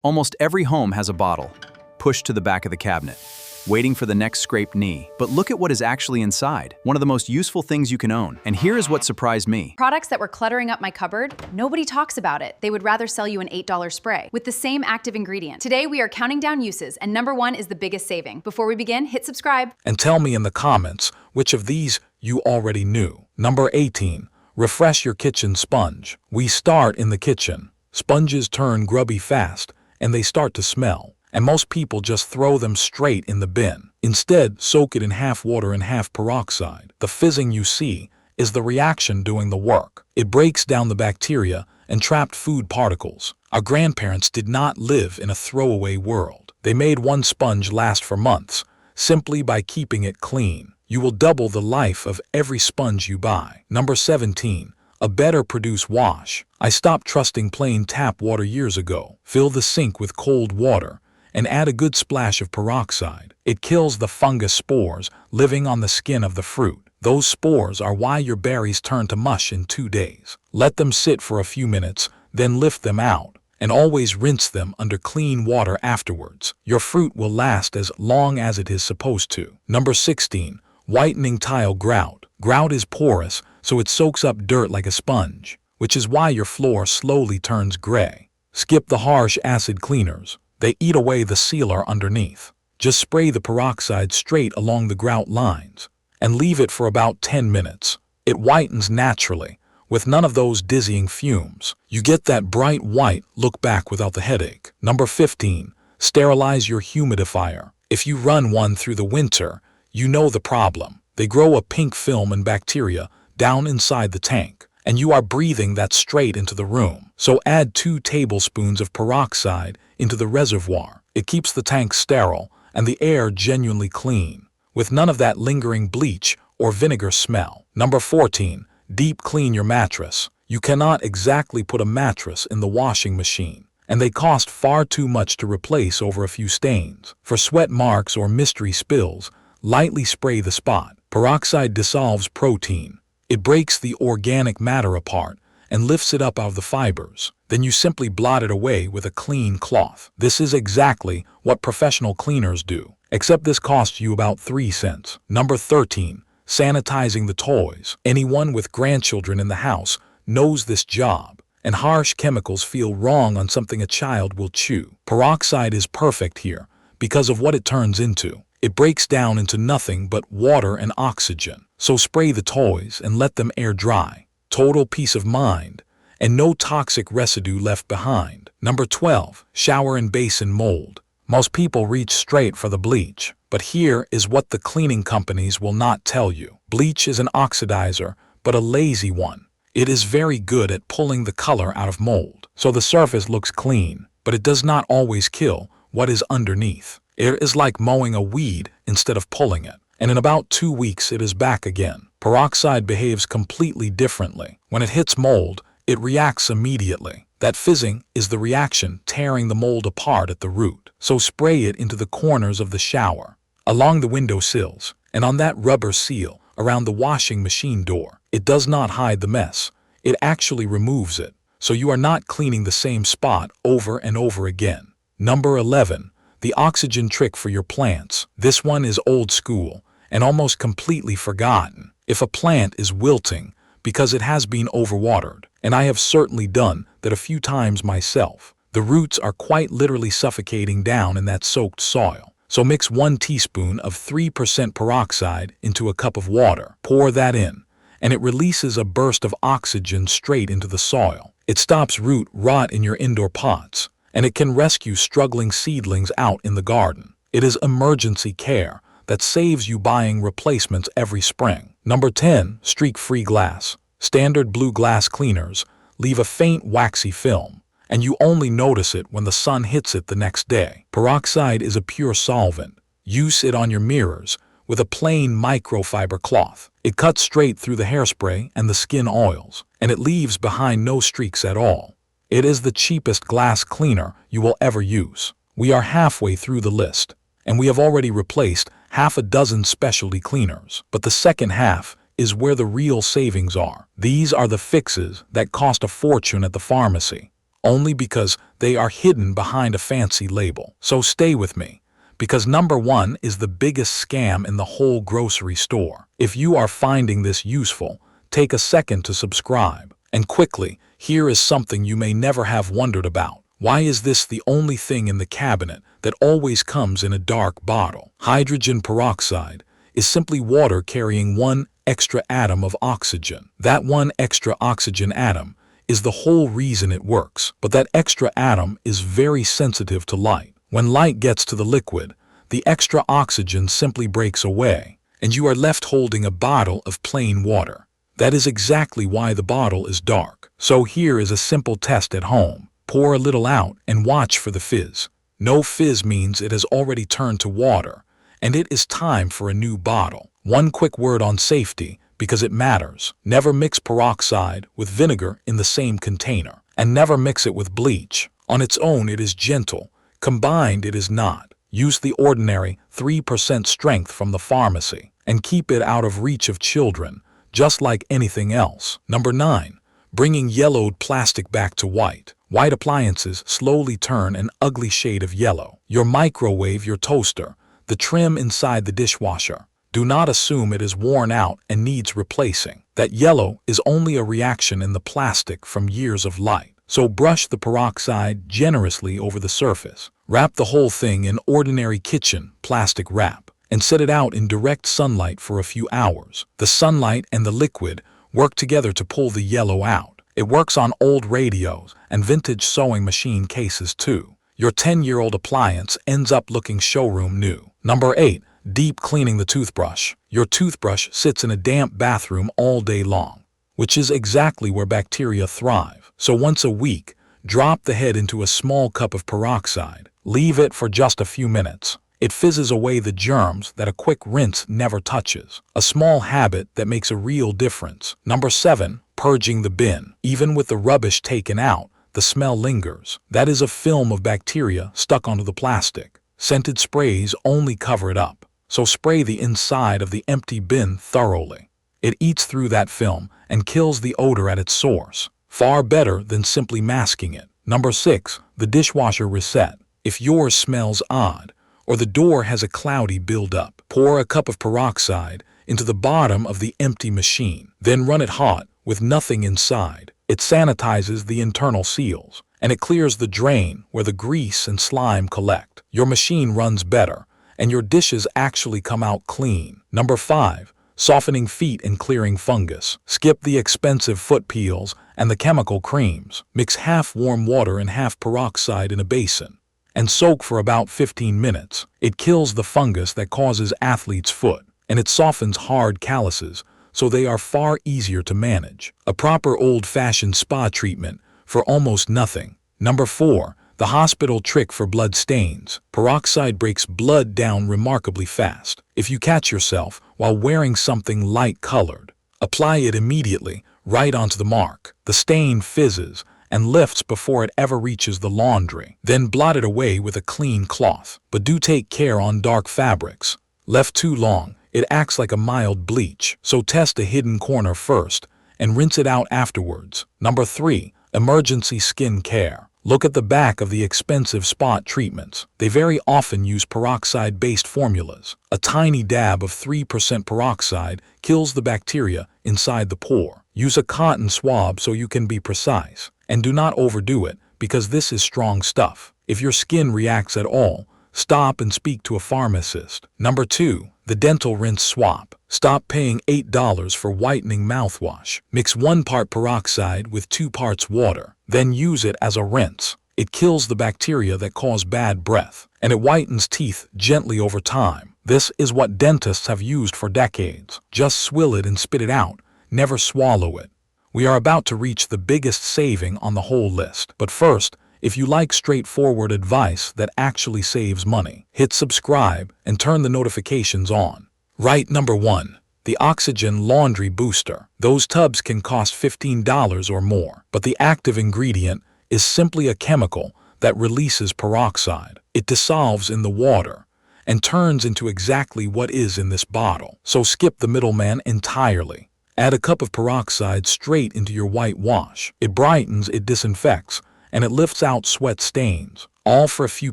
Almost every home has a bottle, pushed to the back of the cabinet, waiting for the next scraped knee. But look at what is actually inside, one of the most useful things you can own. And here is what surprised me. Products that were cluttering up my cupboard, nobody talks about it. They would rather sell you an $8 spray with the same active ingredient. Today we are counting down uses, and number 1 is the biggest saving. Before we begin, hit subscribe. And tell me in the comments which of these you already knew. Number 18, refresh your kitchen sponge. We start in the kitchen. Sponges turn grubby fast, and they start to smell. And most people just throw them straight in the bin. Instead, soak it in half water and half peroxide. The fizzing you see is the reaction doing the work. It breaks down the bacteria and trapped food particles. Our grandparents did not live in a throwaway world. They made one sponge last for months, simply by keeping it clean. You will double the life of every sponge you buy. Number 17. A better produce wash. I stopped trusting plain tap water years ago. Fill the sink with cold water and add a good splash of peroxide. It kills the fungus spores living on the skin of the fruit. Those spores are why your berries turn to mush in 2 days. Let them sit for a few minutes, then lift them out, and always rinse them under clean water afterwards. Your fruit will last as long as it is supposed to. Number 16. Whitening tile grout. Grout is porous, so it soaks up dirt like a sponge, which is why your floor slowly turns gray. Skip the harsh acid cleaners. They eat away the sealer underneath. Just spray the peroxide straight along the grout lines and leave it for about 10 minutes. It whitens naturally, with none of those dizzying fumes. You get that bright white look back without the headache. Number 15. Sterilize your humidifier. If you run one through the winter, you know the problem. They grow a pink film and bacteria down inside the tank, and you are breathing that straight into the room. So add 2 tablespoons of peroxide into the reservoir. It keeps the tank sterile and the air genuinely clean, with none of that lingering bleach or vinegar smell. Number 14. Deep clean your mattress. You cannot exactly put a mattress in the washing machine, and they cost far too much to replace over a few stains. For sweat marks or mystery spills, lightly spray the spot. Peroxide dissolves protein. It breaks the organic matter apart and lifts it up out of the fibers. Then you simply blot it away with a clean cloth. This is exactly what professional cleaners do, except this costs you about 3 cents. Number 13. Sanitizing the toys. Anyone with grandchildren in the house knows this job, and harsh chemicals feel wrong on something a child will chew. Peroxide is perfect here because of what it turns into. It breaks down into nothing but water and oxygen. So spray the toys and let them air dry. Total peace of mind, and no toxic residue left behind. Number 12. Shower and basin mold. Most people reach straight for the bleach, but here is what the cleaning companies will not tell you. Bleach is an oxidizer, but a lazy one. It is very good at pulling the color out of mold, so the surface looks clean, but it does not always kill what is underneath. It is like mowing a weed instead of pulling it, and in about 2 weeks it is back again. Peroxide behaves completely differently. When it hits mold, it reacts immediately. That fizzing is the reaction tearing the mold apart at the root. So spray it into the corners of the shower, along the window sills, and on that rubber seal around the washing machine door. It does not hide the mess. It actually removes it, so you are not cleaning the same spot over and over again. Number 11. The oxygen trick for your plants. This one is old school and almost completely forgotten. If a plant is wilting because it has been overwatered, and I have certainly done that a few times myself, the roots are quite literally suffocating down in that soaked soil. So mix 1 teaspoon of 3% peroxide into a cup of water. Pour that in, and it releases a burst of oxygen straight into the soil. It stops root rot in your indoor pots, and it can rescue struggling seedlings out in the garden. It is emergency care that saves you buying replacements every spring. Number 10. Streak-free glass. Standard blue glass cleaners leave a faint waxy film, and you only notice it when the sun hits it the next day. Peroxide is a pure solvent. Use it on your mirrors with a plain microfiber cloth. It cuts straight through the hairspray and the skin oils, and it leaves behind no streaks at all. It is the cheapest glass cleaner you will ever use. We are halfway through the list, and we have already replaced half a dozen specialty cleaners. But the second half is where the real savings are. These are the fixes that cost a fortune at the pharmacy. only because they are hidden behind a fancy label. So stay with me, because number 1 is the biggest scam in the whole grocery store. If you are finding this useful, take a second to subscribe. And quickly, here is something you may never have wondered about. Why is this the only thing in the cabinet that always comes in a dark bottle? Hydrogen peroxide is simply water carrying one extra atom of oxygen. That one extra oxygen atom is the whole reason it works. But that extra atom is very sensitive to light. When light gets to the liquid, the extra oxygen simply breaks away, and you are left holding a bottle of plain water. That is exactly why the bottle is dark. So here is a simple test at home. Pour a little out and watch for the fizz. No fizz means it has already turned to water, and it is time for a new bottle. One quick word on safety, because it matters. Never mix peroxide with vinegar in the same container, and never mix it with bleach. On its own it is gentle, combined it is not. Use the ordinary 3% strength from the pharmacy, and keep it out of reach of children, just like anything else. Number 9. Bringing yellowed plastic back to white. White appliances slowly turn an ugly shade of yellow. Your microwave, your toaster, the trim inside the dishwasher. Do not assume it is worn out and needs replacing. That yellow is only a reaction in the plastic from years of light. So brush the peroxide generously over the surface. Wrap the whole thing in ordinary kitchen plastic wrap and set it out in direct sunlight for a few hours. The sunlight and the liquid work together to pull the yellow out. It works on old radios and vintage sewing machine cases too. Your 10-year-old appliance ends up looking showroom new. Number 8. Deep cleaning the toothbrush. Your toothbrush sits in a damp bathroom all day long, which is exactly where bacteria thrive. So once a week, drop the head into a small cup of peroxide. Leave it for just a few minutes. It fizzes away the germs that a quick rinse never touches. A small habit that makes a real difference. Number 7. Purging the bin. Even with the rubbish taken out, the smell lingers. That is a film of bacteria stuck onto the plastic. Scented sprays only cover it up. So spray the inside of the empty bin thoroughly. It eats through that film and kills the odor at its source. Far better than simply masking it. Number 6. The dishwasher reset. If yours smells odd, or the door has a cloudy buildup, pour a cup of peroxide into the bottom of the empty machine. Then run it hot with nothing inside. It sanitizes the internal seals, and it clears the drain where the grease and slime collect. Your machine runs better, and your dishes actually come out clean. Number 5. Softening feet and clearing fungus. Skip the expensive foot peels and the chemical creams. Mix half warm water and half peroxide in a basin, and soak for about 15 minutes. It kills the fungus that causes athlete's foot, and it softens hard calluses, so they are far easier to manage. A proper old-fashioned spa treatment for almost nothing. Number 4. The hospital trick for blood stains. Peroxide breaks blood down remarkably fast. If you catch yourself while wearing something light-colored, apply it immediately right onto the mark. The stain fizzes and lifts before it ever reaches the laundry. Then blot it away with a clean cloth. But do take care on dark fabrics. Left too long, it acts like a mild bleach. So test a hidden corner first and rinse it out afterwards. Number 3. Emergency skin care. Look at the back of the expensive spot treatments. They very often use peroxide-based formulas. A tiny dab of 3% peroxide kills the bacteria inside the pore. Use a cotton swab so you can be precise. And do not overdo it, because this is strong stuff. If your skin reacts at all, stop and speak to a pharmacist. Number 2. The dental rinse swap. Stop paying $8 for whitening mouthwash. Mix 1 part peroxide with 2 parts water. Then use it as a rinse. It kills the bacteria that cause bad breath, and it whitens teeth gently over time. This is what dentists have used for decades. Just swill it and spit it out. Never swallow it. We are about to reach the biggest saving on the whole list. But first, if you like straightforward advice that actually saves money, hit subscribe and turn the notifications on. Right. Number 1. The Oxygen Laundry Booster. Those tubs can cost $15 or more, but the active ingredient is simply a chemical that releases peroxide. It dissolves in the water and turns into exactly what is in this bottle. So skip the middleman entirely. Add a cup of peroxide straight into your white wash. It brightens, it disinfects, and it lifts out sweat stains, all for a few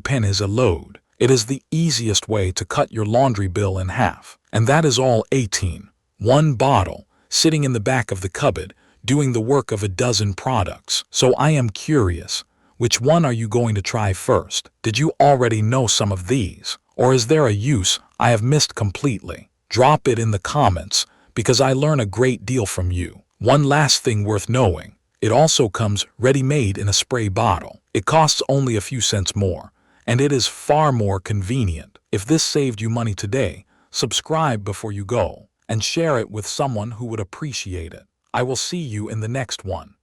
pennies a load. It is the easiest way to cut your laundry bill in half. And that is all 18. One bottle, sitting in the back of the cupboard, doing the work of a dozen products. So I am curious, which one are you going to try first? Did you already know some of these? Or is there a use I have missed completely? Drop it in the comments, because I learn a great deal from you. One last thing worth knowing, it also comes ready-made in a spray bottle. It costs only a few cents more, and it is far more convenient. If this saved you money today, subscribe before you go, and share it with someone who would appreciate it. I will see you in the next one.